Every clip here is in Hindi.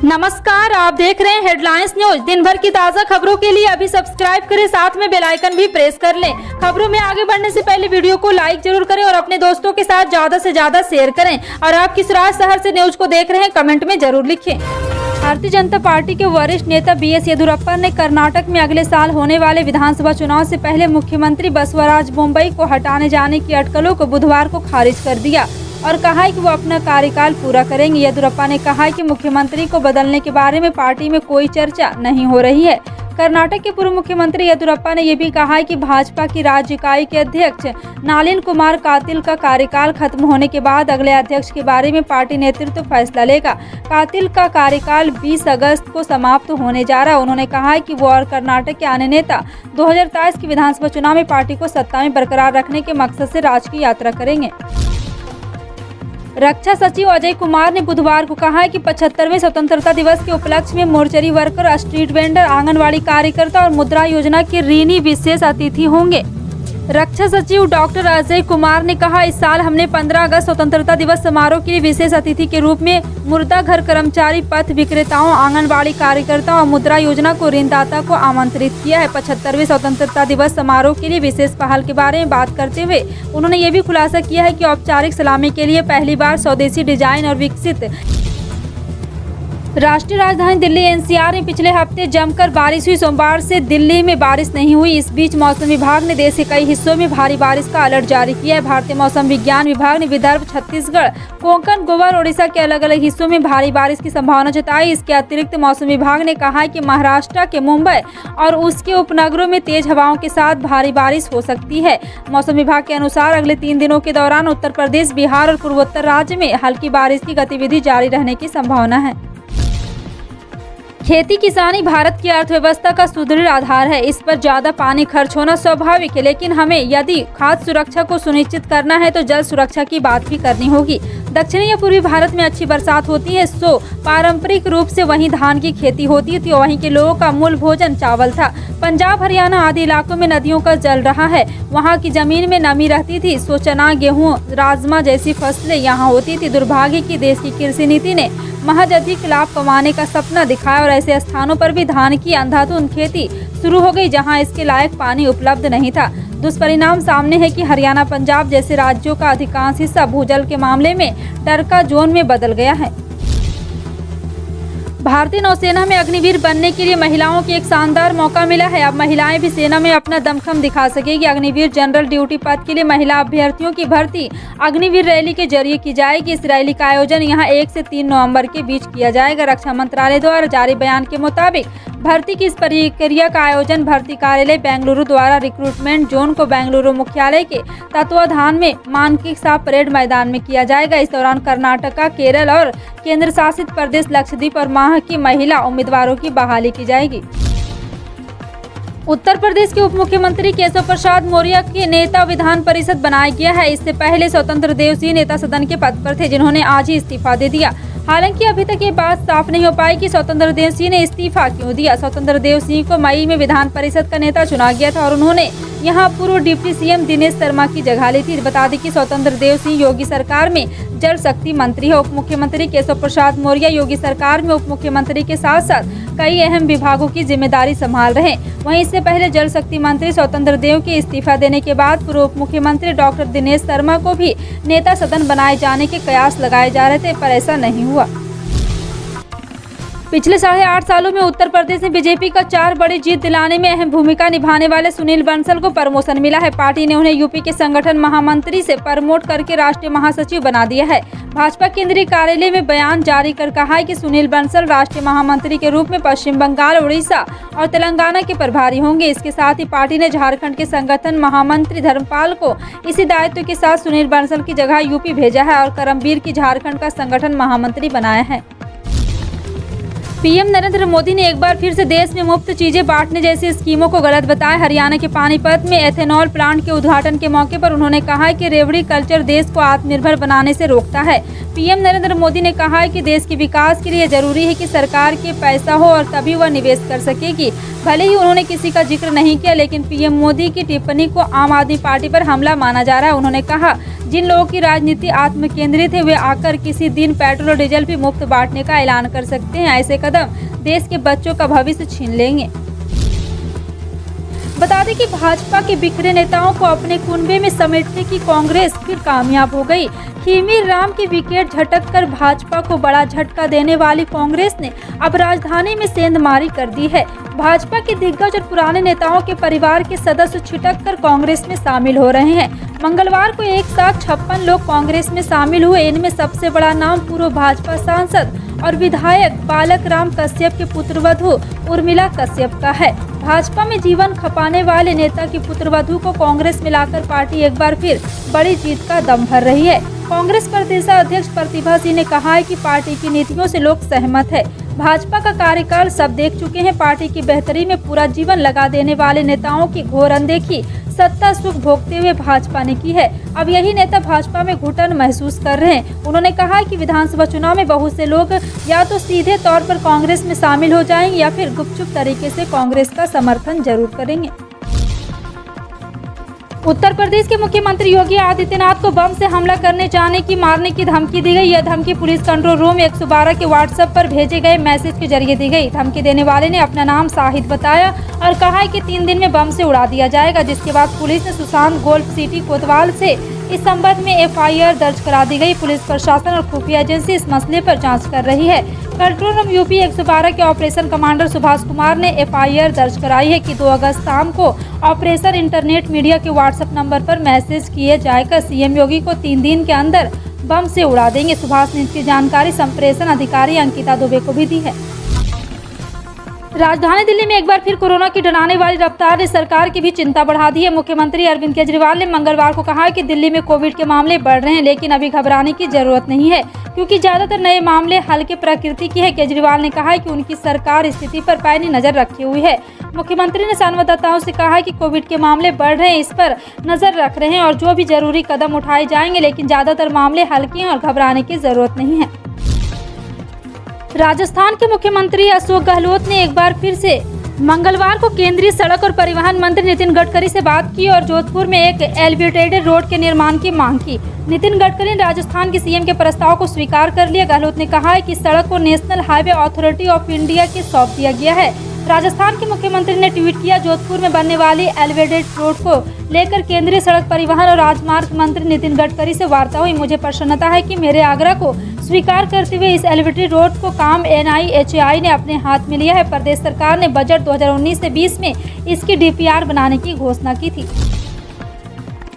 नमस्कार, आप देख रहे हैं हेडलाइंस न्यूज। दिन भर की ताज़ा खबरों के लिए अभी सब्सक्राइब करें, साथ में बेल आइकन भी प्रेस कर लें। खबरों में आगे बढ़ने से पहले वीडियो को लाइक जरूर करें और अपने दोस्तों के साथ ज्यादा से ज्यादा शेयर करें। और आप किस शहर से न्यूज को देख रहे हैं, कमेंट में जरूर लिखें। भारतीय जनता पार्टी के वरिष्ठ नेता BS येदियुरप्पा ने कर्नाटक में अगले साल होने वाले विधानसभा चुनाव से पहले मुख्यमंत्री बसवराज बोम्मई को हटाने जाने की अटकलों को बुधवार को खारिज कर दिया और कहा है कि वो अपना कार्यकाल पूरा करेंगे। येदियुरप्पा ने कहा है कि मुख्यमंत्री को बदलने के बारे में पार्टी में कोई चर्चा नहीं हो रही है। कर्नाटक के पूर्व मुख्यमंत्री येदियुरप्पा ने यह भी कहा है कि भाजपा की राज्य इकाई के अध्यक्ष नलिन कुमार कटील का कार्यकाल खत्म होने के बाद अगले अध्यक्ष के बारे में पार्टी नेतृत्व फैसला लेगा। कटील का कार्यकाल 20 अगस्त को समाप्त होने जा रहा है। उन्होंने कहा है कि वो और कर्नाटक के अन्य नेता 2023 के विधानसभा चुनाव में पार्टी को सत्ता में बरकरार रखने के मकसद से राज्य की यात्रा करेंगे। रक्षा सचिव अजय कुमार ने बुधवार को कहा है कि 75वें स्वतंत्रता दिवस के उपलक्ष्य में mortuary worker, street vendor, anganwadi कार्यकर्ता और मुद्रा योजना के ऋणी विशेष अतिथि होंगे। रक्षा सचिव डॉक्टर अजय कुमार ने कहा, इस साल हमने 15 अगस्त स्वतंत्रता दिवस समारोह के लिए विशेष अतिथि के रूप में मुर्दा घर कर्मचारी, पथ विक्रेताओं, आंगनबाड़ी कार्यकर्ताओं और मुद्रा योजना को ऋणदाता को आमंत्रित किया है। 75वें स्वतंत्रता दिवस समारोह के लिए विशेष पहल के बारे में बात करते हुए उन्होंने ये भी खुलासा किया है कि औपचारिक सलामी के लिए पहली बार स्वदेशी डिजाइन और विकसित राष्ट्रीय राजधानी दिल्ली NCR में पिछले हफ्ते जमकर बारिश हुई। सोमवार से दिल्ली में बारिश नहीं हुई। इस बीच मौसम विभाग ने देश के कई हिस्सों में भारी बारिश का अलर्ट जारी किया है। भारतीय मौसम विज्ञान विभाग ने विदर्भ, छत्तीसगढ़, कोंकण, गोवा और ओडिशा के अलग अलग हिस्सों में भारी बारिश की संभावना जताई। इसके अतिरिक्त मौसम विभाग ने कहा है कि महाराष्ट्र के मुंबई और उसके उपनगरों में तेज हवाओं के साथ भारी बारिश हो सकती है। मौसम विभाग के अनुसार अगले 3 दिनों के दौरान उत्तर प्रदेश, बिहार और पूर्वोत्तर राज्य में हल्की बारिश की गतिविधि जारी रहने की संभावना है। खेती किसानी भारत की अर्थव्यवस्था का सुदृढ़ आधार है। इस पर ज्यादा पानी खर्च होना स्वाभाविक है, लेकिन हमें यदि खाद्य सुरक्षा को सुनिश्चित करना है तो जल सुरक्षा की बात भी करनी होगी। दक्षिणी या पूर्वी भारत में अच्छी बरसात होती है, सो पारंपरिक रूप से वहीं धान की खेती होती थी। वहीं के लोगों का मूल भोजन चावल था। पंजाब, हरियाणा आदि इलाकों में नदियों का जल रहा है। वहाँ की जमीन में नमी रहती थी, सो चना, गेहूँ, राजमा जैसी फसलें यहाँ होती थी। दुर्भाग्य की देश की कृषि नीति ने महज अधिक लाभ कमाने का सपना दिखाया और ऐसे स्थानों पर भी धान की अंधाधुंध खेती शुरू हो गई जहां इसके लायक पानी उपलब्ध नहीं था। दुष्परिणाम सामने है कि हरियाणा, पंजाब जैसे राज्यों का अधिकांश हिस्सा भूजल के मामले में डर का जोन में बदल गया है। भारतीय नौसेना में अग्निवीर बनने के लिए महिलाओं को एक शानदार मौका मिला है। अब महिलाएं भी सेना में अपना दमखम दिखा सकेगी। अग्निवीर जनरल ड्यूटी पद के लिए महिला अभ्यर्थियों की भर्ती अग्निवीर रैली के जरिए की जाएगी। इस रैली का आयोजन यहां 1 से 3 नवंबर के बीच किया जाएगा। रक्षा मंत्रालय द्वारा जारी बयान के मुताबिक भर्ती की इस प्रक्रिया का आयोजन भर्ती कार्यालय बेंगलुरु द्वारा रिक्रूटमेंट जोन को बेंगलुरु मुख्यालय के तत्वाधान में मानकिक सा परेड मैदान में किया जाएगा। इस दौरान कर्नाटका, केरल और केंद्र शासित प्रदेश लक्षद्वीप और माह की महिला उम्मीदवारों की बहाली की जाएगी। उत्तर प्रदेश के उप मुख्यमंत्री केशव प्रसाद मौर्य के नेता विधान परिषद बनाया गया है। इससे पहले स्वतंत्र देव सिंह नेता सदन के पद पर थे, जिन्होंने आज ही इस्तीफा दे दिया। हालांकि अभी तक ये बात साफ नहीं हो पाई कि स्वतंत्र देव सिंह ने इस्तीफा क्यों दिया। स्वतंत्र देव सिंह को मई में विधान परिषद का नेता चुना गया था और उन्होंने यहां पूर्व डिप्टी CM दिनेश शर्मा की जगह ली थी। बता दें कि स्वतंत्र देव सिंह योगी सरकार में जल शक्ति मंत्री है। उप मुख्यमंत्री केशव प्रसाद मौर्य योगी सरकार में उप मुख्यमंत्री के साथ साथ कई अहम विभागों की जिम्मेदारी संभाल रहे। वहीं इससे पहले जल शक्ति मंत्री स्वतंत्र देव के इस्तीफा देने के बाद पूर्व उप मुख्यमंत्री डॉक्टर दिनेश शर्मा को भी नेता सदन बनाए जाने के कयास लगाए जा रहे थे, पर ऐसा नहीं हुआ। पिछले 8.5 सालों में उत्तर प्रदेश में बीजेपी का 4 बड़ी जीत दिलाने में अहम भूमिका निभाने वाले सुनील बंसल को प्रमोशन मिला है। पार्टी ने उन्हें यूपी के संगठन महामंत्री से प्रमोट करके राष्ट्रीय महासचिव बना दिया है। भाजपा केंद्रीय कार्यालय में बयान जारी कर कहा है कि सुनील बंसल राष्ट्रीय महामंत्री के रूप में पश्चिम बंगाल, उड़ीसा और तेलंगाना के प्रभारी होंगे। इसके साथ ही पार्टी ने झारखंड के संगठन महामंत्री धर्मपाल को इसी दायित्व के साथ सुनील बंसल की जगह यूपी भेजा है और करमबीर की झारखंड का संगठन महामंत्री बनाया है। पीएम नरेंद्र मोदी ने एक बार फिर से देश में मुफ्त चीजें बांटने जैसी स्कीमों को गलत बताया। हरियाणा के पानीपत में एथेनॉल प्लांट के उद्घाटन के मौके पर उन्होंने कहा कि रेवड़ी कल्चर देश को आत्मनिर्भर बनाने से रोकता है। पीएम नरेंद्र मोदी ने कहा है कि देश के विकास के लिए जरूरी है कि सरकार के पैसा हो और तभी वह निवेश कर सकेगी। भले ही उन्होंने किसी का जिक्र नहीं किया, लेकिन पीएम मोदी की टिप्पणी को आम आदमी पार्टी पर हमला माना जा रहा है। उन्होंने कहा, जिन लोगों की राजनीति आत्म केंद्रित है वे आकर किसी दिन पेट्रोल और डीजल भी मुफ्त बांटने का ऐलान कर सकते हैं। ऐसे कदम देश के बच्चों का भविष्य छीन लेंगे। बता दें कि भाजपा के बिखरे नेताओं को अपने कुनबे में समेटने की कांग्रेस फिर कामयाब हो गई। खीमी राम की विकेट झटककर भाजपा को बड़ा झटका देने वाली कांग्रेस ने अब राजधानी में सेंधमारी कर दी है। भाजपा के दिग्गज और पुराने नेताओं के परिवार के सदस्य छिटक कर कांग्रेस में शामिल हो रहे हैं। मंगलवार को एक साथ 56 लोग कांग्रेस में शामिल हुए। इनमें सबसे बड़ा नाम पूर्व भाजपा सांसद और विधायक बालक राम कश्यप के पुत्रवधू उर्मिला कश्यप का है। भाजपा में जीवन खपाने वाले नेता की पुत्रवधू को कांग्रेस में लाकर पार्टी एक बार फिर बड़ी जीत का दम भर रही है। कांग्रेस प्रदेशाध्यक्ष प्रतिभा सिंह ने कहा है कि पार्टी की नीतियों से लोग सहमत है। भाजपा का कार्यकाल सब देख चुके हैं। पार्टी की बेहतरी में पूरा जीवन लगा देने वाले नेताओं की घोर अनदेखी सत्ता सुख भोगते हुए भाजपा ने की है। अब यही नेता भाजपा में घुटन महसूस कर रहे हैं। उन्होंने कहा कि विधानसभा चुनाव में बहुत से लोग या तो सीधे तौर पर कांग्रेस में शामिल हो जाएंगे या फिर गुपचुप तरीके से कांग्रेस का समर्थन जरूर करेंगे। उत्तर प्रदेश के मुख्यमंत्री योगी आदित्यनाथ को बम से हमला करने जाने की मारने की धमकी दी गई। यह धमकी पुलिस कंट्रोल रूम 112 के व्हाट्सएप पर भेजे गए मैसेज के जरिए दी गई। धमकी देने वाले ने अपना नाम शाहिद बताया और कहा है कि 3 दिन में बम से उड़ा दिया जाएगा। जिसके बाद पुलिस ने सुशांत गोल्फ सिटी कोतवाल से इस संबंध में एफआईआर दर्ज करा दी गई। पुलिस प्रशासन और खुफिया एजेंसी इस मसले पर जांच कर रही है। कंट्रोल रूम यूपी 112 के ऑपरेशन कमांडर सुभाष कुमार ने एफआईआर दर्ज कराई है कि 2 अगस्त शाम को ऑपरेशन इंटरनेट मीडिया के व्हाट्सएप नंबर पर मैसेज किए जाकर सीएम योगी को 3 दिन के अंदर बम से उड़ा देंगे। सुभाष ने इसकी जानकारी संप्रेषण अधिकारी अंकिता दुबे को भी दी है। राजधानी दिल्ली में एक बार फिर कोरोना की डराने वाली रफ्तार ने सरकार की भी चिंता बढ़ा दी है। मुख्यमंत्री अरविंद केजरीवाल ने मंगलवार को कहा कि दिल्ली में कोविड के मामले बढ़ रहे हैं, लेकिन अभी घबराने की जरूरत नहीं है क्योंकि ज्यादातर नए मामले हल्के प्रकृति की है। केजरीवाल ने कहा है कि उनकी सरकार स्थिति पर पैनी नजर रखी हुई है। मुख्यमंत्री ने संवाददाताओं से कहा कि कोविड के मामले बढ़ रहे हैं, इस पर नजर रख रहे हैं और जो भी जरूरी कदम उठाए जाएंगे, लेकिन ज्यादातर मामले हल्के हैं और घबराने की जरूरत नहीं है। राजस्थान के मुख्यमंत्री अशोक गहलोत ने एक बार फिर से मंगलवार को केंद्रीय सड़क और परिवहन मंत्री नितिन गडकरी से बात की और जोधपुर में एक एलिवेटेड रोड के निर्माण की मांग की। नितिन गडकरी ने राजस्थान के सीएम के प्रस्ताव को स्वीकार कर लिया। गहलोत ने कहा है कि सड़क को national highway authority of India के सौंप दिया गया है। राजस्थान के मुख्यमंत्री ने ट्वीट किया, जोधपुर में बनने वाली एलिवेटेड रोड को लेकर केंद्रीय सड़क परिवहन और राजमार्ग मंत्री नितिन गडकरी से वार्ता हुई। मुझे प्रसन्नता है कि मेरे आग्रह को स्वीकार करते हुए इस एलिवेटेड रोड को काम NIHAI ने अपने हाथ में लिया है। प्रदेश सरकार ने बजट 2019 से 20 में इसकी DPR बनाने की घोषणा की थी।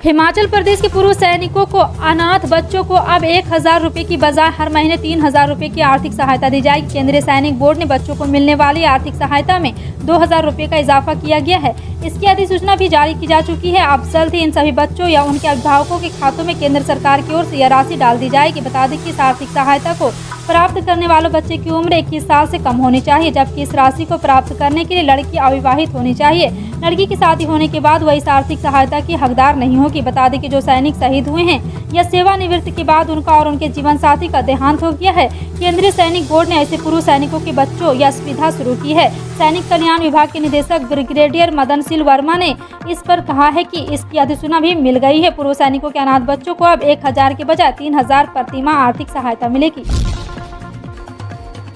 हिमाचल प्रदेश के पूर्व सैनिकों को अनाथ बच्चों को अब 1000 रुपए की बजाय हर महीने 3000 रुपए की आर्थिक सहायता दी जाएगी। केंद्रीय सैनिक बोर्ड ने बच्चों को मिलने वाली आर्थिक सहायता में 2000 रुपए का इजाफा किया गया है। इसकी अधिसूचना भी जारी की जा चुकी है। अब जल्द ही इन सभी बच्चों या उनके अभिभावकों के खातों में केंद्र सरकार की ओर से यह राशि डाल दी जाएगी। बता दें कि इस आर्थिक सहायता को प्राप्त करने वालों बच्चे की उम्र 21 साल से कम होनी चाहिए, जबकि इस राशि को प्राप्त करने के लिए लड़की अविवाहित होनी चाहिए। लड़की की शादी होने के बाद वह इस आर्थिक सहायता की हकदार नहीं होगी। बता दें कि जो सैनिक शहीद हुए हैं या सेवानिवृत्ति के बाद उनका और उनके जीवन साथी का देहांत हो गया है, केंद्रीय सैनिक बोर्ड ने ऐसे पूर्व सैनिकों के बच्चों या सुविधा शुरू की है। सैनिक कल्याण विभाग के निदेशक ब्रिगेडियर मदन शील वर्मा ने इस पर कहा है कि इसकी अधिसूचना भी मिल गई है। पूर्व सैनिकों के अनाथ बच्चों को अब 1000 के बजाय 3000 प्रतिमाह आर्थिक सहायता मिलेगी।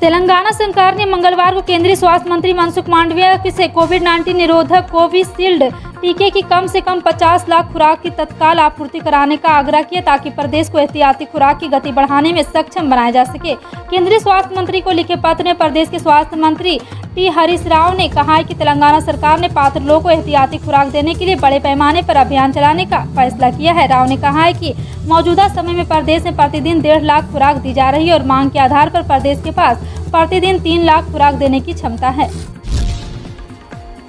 तेलंगाना सरकार ने मंगलवार को केंद्रीय स्वास्थ्य मंत्री मनसुख मांडविया से कोविड-19 निरोधक कोविशील्ड टीके की कम से कम 50 लाख खुराक की तत्काल आपूर्ति कराने का आग्रह किया ताकि प्रदेश को एहतियाती खुराक की गति बढ़ाने में सक्षम बनाया जा सके। केंद्रीय स्वास्थ्य मंत्री को लिखे पत्र में प्रदेश के स्वास्थ्य मंत्री टी हरीश राव ने कहा है कि तेलंगाना सरकार ने पात्र लोगों को एहतियाती खुराक देने के लिए बड़े पैमाने पर अभियान चलाने का फैसला किया है। राव ने कहा है कि मौजूदा समय में प्रदेश में प्रतिदिन 1.5 लाख खुराक दी जा रही है और मांग के आधार पर प्रदेश के पास प्रतिदिन 3 लाख खुराक देने की क्षमता है।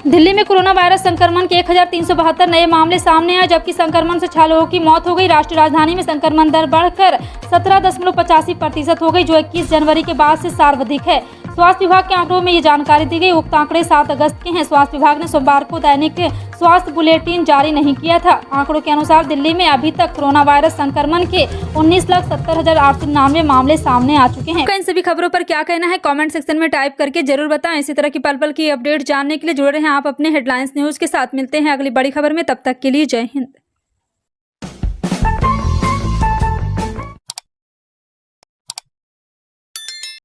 दिल्ली में कोरोना वायरस संक्रमण के 1372 नए मामले सामने आए, जबकि संक्रमण से 6 लोगों की मौत हो गई। राष्ट्रीय राजधानी में संक्रमण दर बढ़कर 17.85% हो गई, जो 21 जनवरी के बाद से सर्वाधिक है। स्वास्थ्य विभाग के आंकड़ों में ये जानकारी दी गई। उक्त आंकड़े 7 अगस्त के हैं। स्वास्थ्य विभाग ने सोमवार को दैनिक स्वास्थ्य बुलेटिन जारी नहीं किया था। आंकड़ों के अनुसार दिल्ली में अभी तक कोरोना वायरस संक्रमण के 19,70,899 मामले सामने आ चुके हैं। इन सभी खबरों पर क्या कहना है कमेंट सेक्शन में टाइप करके जरूर बताएं। इसी तरह की पल पल की अपडेट जानने के लिए जुड़े रहें आप अपने हेडलाइंस न्यूज के साथ। मिलते हैं अगली बड़ी खबर में, तब तक के लिए जय हिंद।